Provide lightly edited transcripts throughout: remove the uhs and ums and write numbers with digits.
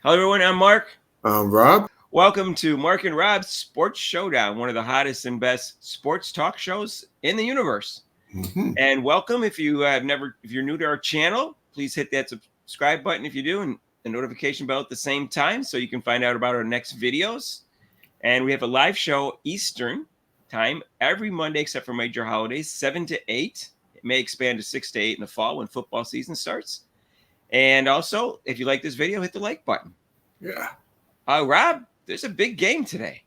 Hello, everyone. I'm Mark. Rob? Welcome to Mark and Rob's Sports Showdown, one of the hottest and best sports talk shows in the universe. Mm-hmm. And welcome if you're new to our channel, please hit that subscribe button if you do, and the notification bell at the same time so you can find out about our next videos. And we have a live show Eastern time every Monday except for major holidays, 7 to 8. It may expand to 6 to 8 in the fall when football season starts. And also, if you like this video, hit the like button. Yeah. Rob, there's a big game today.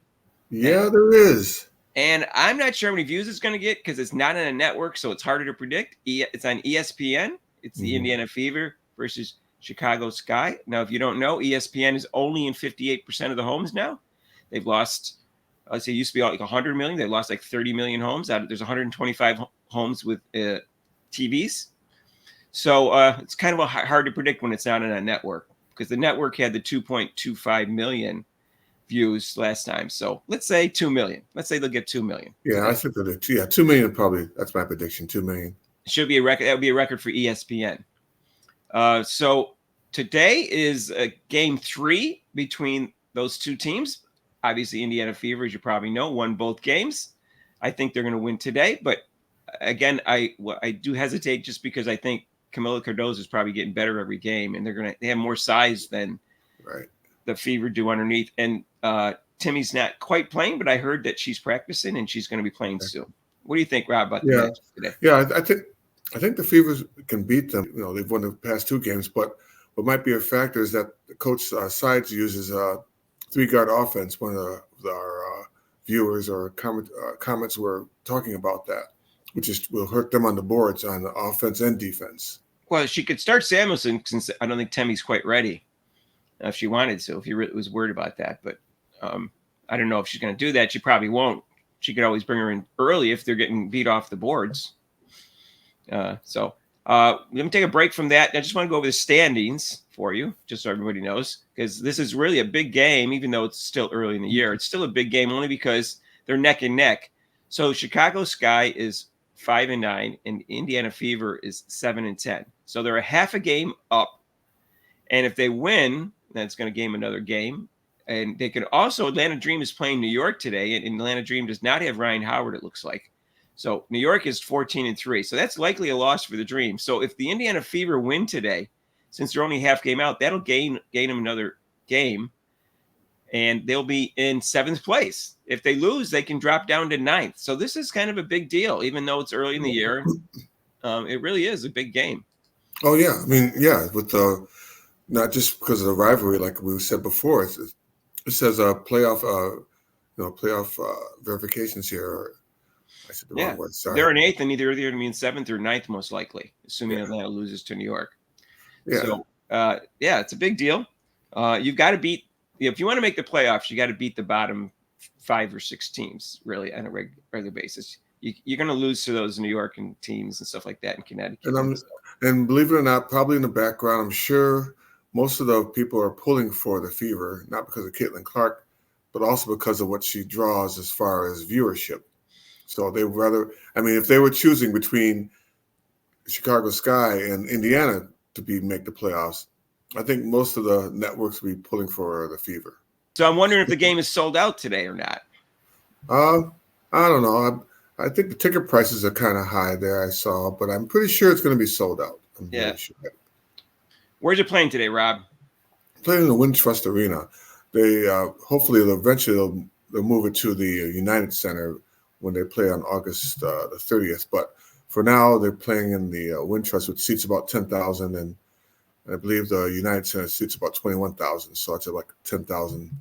Yeah, there is. And I'm not sure how many views it's going to get because it's not on a network, so it's harder to predict. It's on ESPN. It's the Indiana Fever versus Chicago Sky. Now, if you don't know, ESPN is only in 58% of the homes now. They've lost, let's say, it used to be like 100 million. They lost like 30 million homes. There's 125 homes with TVs. So it's kind of hard to predict when it's not on a network because the network had the 2.25 million views last time. So let's say 2 million. Let's say they'll get 2 million. Yeah, Okay? I think that 2 million probably. That's my prediction. 2 million. It should be a record. That would be a record for ESPN. So today is game 3 between those two teams. Obviously, Indiana Fever, as you probably know, won both games. I think they're going to win today. But again, I do hesitate just because I think Camila Cardozo is probably getting better every game, and they have more size than the Fever do underneath. And Timmy's not quite playing, but I heard that she's practicing and she's going to be playing soon. What do you think, Rob, about the match today? Yeah, I think the Fevers can beat them. You know, they've won the past 2 games, but what might be a factor is that the coach Sides uses 3-guard offense. One of our viewers or comments were talking about that, which will hurt them on the boards on the offense and defense. Well, she could start Samuelson since I don't think Timmy's quite ready. If she wanted to, if he was worried about that. But I don't know if she's going to do that. She probably won't. She could always bring her in early if they're getting beat off the boards. So let me take a break from that. I just want to go over the standings for you, just so everybody knows, because this is really a big game, even though it's still early in the year. It's still a big game only because they're neck and neck. So Chicago Sky is 5-9, and Indiana Fever is 7-10. So they're a half a game up. And if they win, that's going to game another game. And they can also, Atlanta Dream is playing New York today, and Atlanta Dream does not have Ryan Howard, it looks like. So New York is 14-3. So that's likely a loss for the Dream. So if the Indiana Fever win today, since they're only half game out, that'll gain them another game, and they'll be in 7th place. If they lose, they can drop down to 9th. So this is kind of a big deal, even though it's early in the year. It really is a big game. Oh, yeah. I mean, yeah, with not just because of the rivalry, like we said before. It says playoff verifications here. I said the wrong word. Sorry. They're in 8th, and either they're going to be in 7th or 9th, most likely, assuming Atlanta loses to New York. Yeah. So, it's a big deal. You've got to beat, if you want to make the playoffs, you got to beat the bottom 5 or 6 teams, really, on a regular basis. You're going to lose to those New York and teams and stuff like that in Connecticut. And believe it or not, probably in the background, I'm sure most of the people are pulling for the Fever, not because of Caitlin Clark, but also because of what she draws as far as viewership. So they rather, I mean, if they were choosing between Chicago Sky and Indiana to make the playoffs, I think most of the networks would be pulling for the Fever. So I'm wondering if the game is sold out today or not. I don't know. I think the ticket prices are kind of high there, I saw, but I'm pretty sure it's going to be sold out. I'm pretty sure. Where's it playing today, Rob? Playing in the Wintrust Arena. They hopefully eventually they'll move it to the United Center when they play on August the 30th. But for now, they're playing in the Wintrust, which seats about 10,000, and I believe the United Center seats about 21,000. So it's like 10,000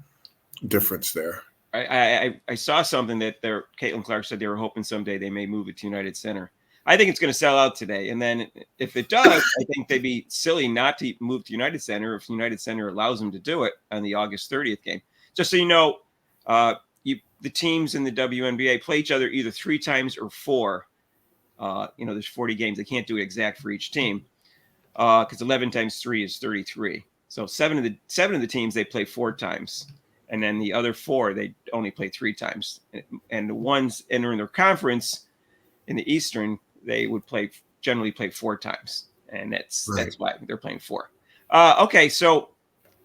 difference there. I saw something that Caitlin Clark said they were hoping someday they may move it to United Center. I think it's going to sell out today. And then if it does, I think they'd be silly not to move to United Center if United Center allows them to do it on the August 30th game. Just so you know, the teams in the WNBA play each other either 3 times or 4. There's 40 games. They can't do it exact for each team because 11 times 3 is 33. So 7 of the teams, they play 4 times. And then the other 4, they only play 3 times. And the ones entering their conference in the Eastern, they would generally play 4 times. And that's why they're playing 4. Okay, so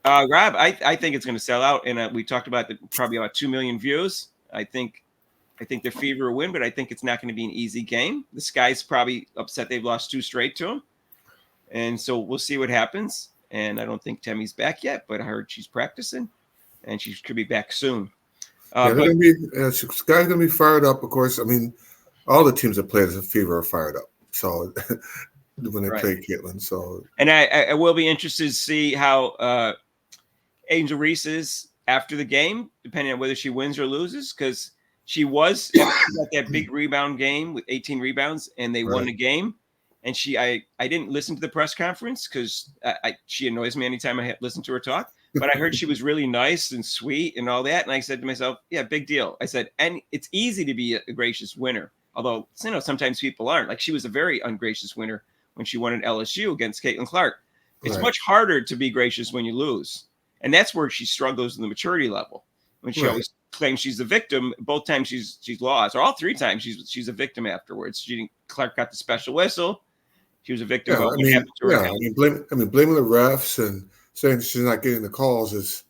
Rob, I think it's going to sell out, and we talked about probably about 2 million views. I think the Fever will win, but I think it's not going to be an easy game. The Sky's probably upset they've lost 2 straight to them, and so we'll see what happens. And I don't think Temmie's back yet, but I heard she's practicing, and she could be back soon. Yeah, they're going to be Sky's going to be fired up. Of course, I mean, all the teams that played as a Fever are fired up. So when they play Caitlin, so and I will be interested to see how Angel Reese is after the game, depending on whether she wins or loses, because she was got that big rebound game with 18 rebounds, and they won the game. And I didn't listen to the press conference because she annoys me anytime I listen to her talk. But I heard she was really nice and sweet and all that. And I said to myself, yeah, big deal. I said, and it's easy to be a gracious winner. Although, sometimes people aren't. Like, she was a very ungracious winner when she won at LSU against Caitlin Clark. It's much harder to be gracious when you lose. And that's where she struggles in the maturity level. When she always claims she's the victim, both times she's lost, or all 3 times she's a victim afterwards. Clark got the special whistle. She was a victim. Yeah, blaming the refs and saying she's not getting the calls is,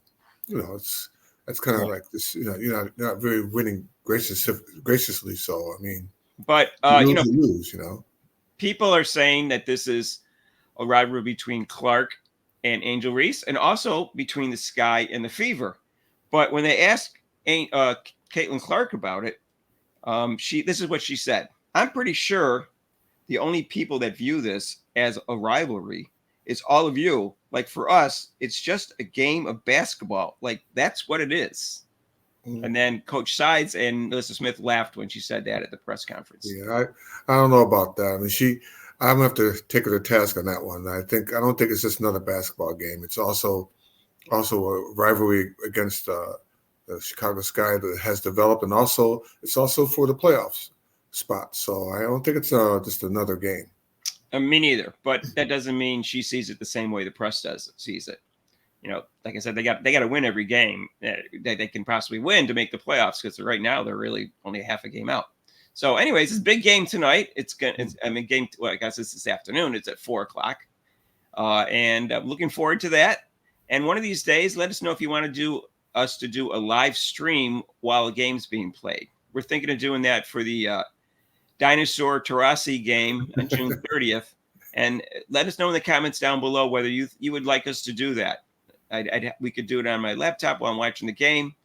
that's kind of like this. You're not very winning graciously. So I mean, but you lose. People are saying that this is a rivalry between Clark and Angel Reese, and also between the Sky and the Fever. But when they asked Caitlin Clark about it, this is what she said. I'm pretty sure the only people that view this as a rivalry is all of you. Like, for us, it's just a game of basketball. Like, that's what it is. Mm-hmm. And then Coach Sides and Melissa Smith laughed when she said that at the press conference. Yeah, I don't know about that. I mean, I'm gonna have to take her to task on that one. I don't think it's just another basketball game. It's also a rivalry against the Chicago Sky that has developed, and it's also for the playoffs spot. So I don't think it's just another game. Me neither. But that doesn't mean she sees it the same way the press sees it. Like I said, they got to win every game that they can possibly win to make the playoffs, because right now they're really only half a game out. So, anyways, it's a big game tonight. I guess it's this afternoon. It's at 4:00, and I'm looking forward to that. And one of these days, let us know if you want to do a live stream while a game's being played. We're thinking of doing that for the Dinosaur Tarasi game on June 30th. And let us know in the comments down below whether you would like us to do that. We could do it on my laptop while I'm watching the game,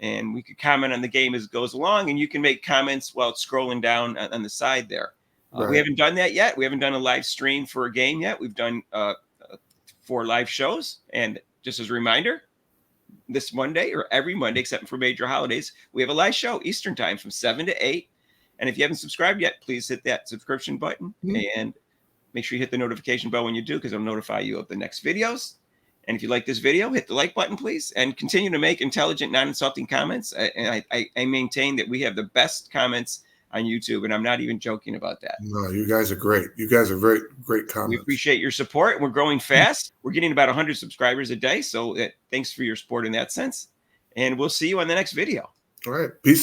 and we could comment on the game as it goes along, and you can make comments while it's scrolling down on the side there. We haven't done that yet. We haven't done a live stream for a game yet. We've done 4 live shows. And just as a reminder, this Monday, or every Monday except for major holidays, we have a live show Eastern time from 7 to 8. And if you haven't subscribed yet, please hit that subscription button and make sure you hit the notification bell when you do, because it'll notify you of the next videos. And if you like this video, hit the like button, please, and continue to make intelligent, non-insulting comments. I maintain that we have the best comments on YouTube, and I'm not even joking about that. No, you guys are great. You guys are very great comments. We appreciate your support. We're growing fast. We're getting about 100 subscribers a day, so thanks for your support in that sense. And we'll see you on the next video. All right. Peace.